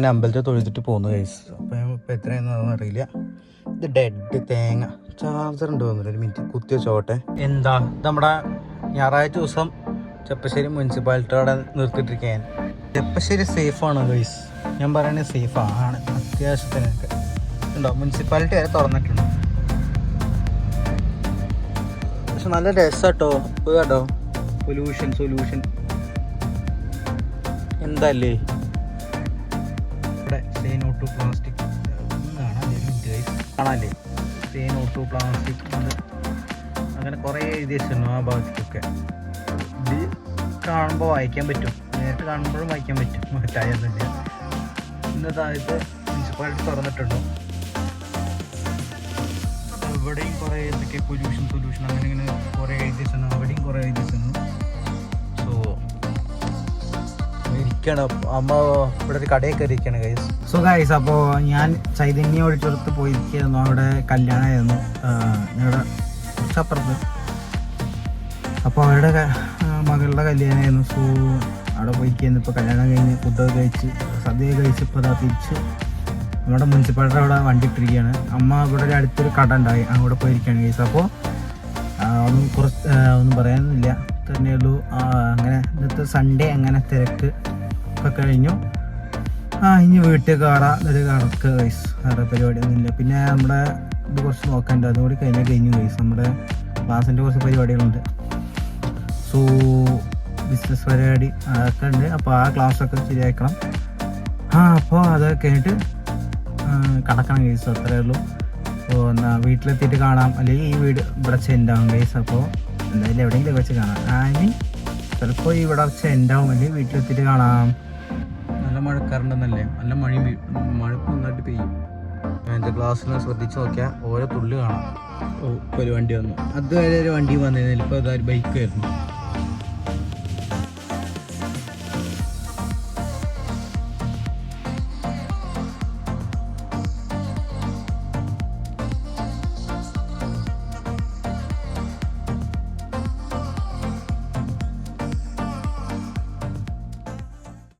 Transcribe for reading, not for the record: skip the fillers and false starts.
അങ്ങനെ അമ്പലത്തിൽ തൊഴുതിട്ട് പോകുന്നു ഗൈസ്. അപ്പം ഇപ്പം എത്രയാണെന്ന് അറിയില്ല. ഇത് ഡെഡ് തേങ്ങ ചാർജർ ഉണ്ട് തോന്നുന്നില്ല. ഒരു മിനിറ്റ് കുത്തി വെച്ചോട്ടെ. എന്താ നമ്മുടെ ഞായറാഴ്ച ദിവസം ചെപ്പശ്ശേരി മുനിസിപ്പാലിറ്റിയോടെ നിർത്തിയിട്ടിരിക്കാൻ. ചെപ്പശ്ശേരി സേഫാണ് ഗൈസ്, ഞാൻ പറയുന്നത് സേഫാണ് അത്യാവശ്യത്തിനൊക്കെ. ഉണ്ടോ മുനിസിപ്പാലിറ്റി വരെ തുറന്നിട്ടുണ്ട്. പക്ഷെ നല്ല രസമാട്ടോ പോയി കേട്ടോ. സൊല്യൂഷൻ എന്തല്ലേ ഇവിടെ സേ നോ ടു പ്ലാസ്റ്റിക് കാണാല്ലേ. സേ നോ ടു പ്ലാസ്റ്റിക് അങ്ങനെ കുറേ എഴുതി വെച്ചിരുന്നു ആ ഭാഗത്തേക്കൊക്കെ. ഇത് കാണുമ്പോൾ വായിക്കാൻ പറ്റും, നേരിട്ട് കാണുമ്പോഴും വായിക്കാൻ പറ്റും. മറ്റായൊന്നുമില്ല. ഇന്നതായത് മുനിസിപ്പാലിറ്റി തുറന്നിട്ടുണ്ടോ. ഇവിടെയും കുറേ എന്തൊക്കെ പൊല്യൂഷൻ അങ്ങനെ ഇങ്ങനെ കുറേ എഴുതി വെച്ചിരുന്നു. അവിടെയും കുറേ എഴുതി വെച്ചിരുന്നു. സോ ഇരിക്കണം. അമ്മ ഇവിടെ ഒരു കടയിൽ കയറിയിരിക്കുകയാണ് ഗൈസ്. സോ ഗൈസ്, അപ്പോൾ ഞാൻ ചൈതന്യ ഓഡിറ്റോറിയത്തിൽ പോയിരിക്കുന്നു. അവിടെ കല്യാണമായിരുന്നു ഞങ്ങളുടെ കുറച്ചപ്പുറത്ത്. അപ്പോൾ അവരുടെ മകളുടെ കല്യാണമായിരുന്നു. സോ അവിടെ പോയിരിക്കുന്നു. ഇപ്പോൾ കല്യാണം കഴിഞ്ഞ് ഫുഡൊക്കെ കഴിച്ച് സദ്യ കഴിച്ച് ഇപ്പോൾ അതാ തിരിച്ച് നമ്മുടെ മുനിസിപ്പാലിറ്റി അവിടെ വണ്ടി ഇട്ടിരിക്കുകയാണ്. അമ്മ ഇവിടെ ഒരു അടുത്തൊരു കട ഉണ്ടായി, അങ്ങോട്ട് പോയിരിക്കുകയാണ് ഗൈസ്. അപ്പോൾ ഒന്നും പറയാനൊന്നുമില്ല തന്നെയുള്ളൂ. അങ്ങനെ ഇന്നത്തെ സൺഡേ അങ്ങനെ തിരക്ക് ഒക്കെ കഴിഞ്ഞു. ഇനി വീട്ടിൽ കയറാം. ഒരു കണക്ക് ഗൈസ്, വേറെ പരിപാടിയൊന്നുമില്ല. പിന്നെ നമ്മുടെ ഇത് കുറച്ച് നോക്കാനുണ്ട്, അതുകൂടി കഴിഞ്ഞു ഗൈസ്. നമ്മുടെ ക്ലാസ്സിൻ്റെ കുറച്ച് പരിപാടികളുണ്ട്. സോ ബിസിനസ് പരിപാടി അതൊക്കെ ഉണ്ട്. അപ്പോൾ ആ ക്ലാസ്സൊക്കെ ശരിയാക്കണം. അപ്പോൾ അതൊക്കെ കഴിഞ്ഞിട്ട് കടക്കണം ഗൈസ്, അത്രയേ ഉള്ളൂ. അപ്പോൾ വീട്ടിലെത്തിയിട്ട് കാണാം, അല്ലെങ്കിൽ ഈ വീട് ഇവിടെ ചെൻഡാവും ഗൈസ്. അപ്പോൾ എന്തായാലും എവിടെയെങ്കിലും വെച്ച് കാണാം. ചിലപ്പോൾ ഇവിടെ ചെൻഡാവും, അല്ലെങ്കിൽ വീട്ടിലെത്തിയിട്ട് കാണാം. നല്ല മഴക്കാറുണ്ടെന്നല്ലേ, നല്ല മഴ നന്നായിട്ട് പെയ്യും. എൻ്റെ ക്ലാസ്സിൽ ശ്രദ്ധിച്ച് നോക്കിയാൽ ഓരോ തുള്ളി കാണാം. ഇപ്പോൾ ഒരു വണ്ടി വന്നു, അതുവരെ ഒരു വണ്ടി വന്നിരുന്നില്ല. ഇപ്പോൾ അതൊരു ബൈക്ക് ആയിരുന്നു.